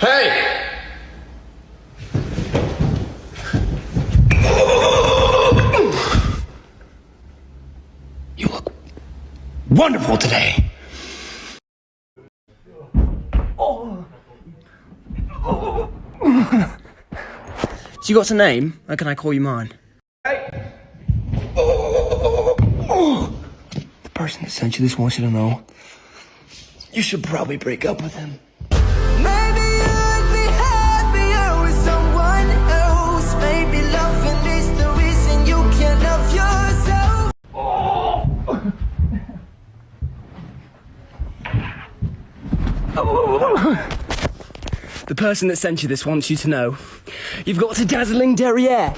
Hey! You look wonderful today. So you got a name? Or can I call you mine? Hey! The person that sent you this wants you to know you should probably break up with him. Maybe you'd be happier with someone else. Maybe loving is the reason you can't love yourself. The person that sent you this wants you to know you've got a dazzling derriere.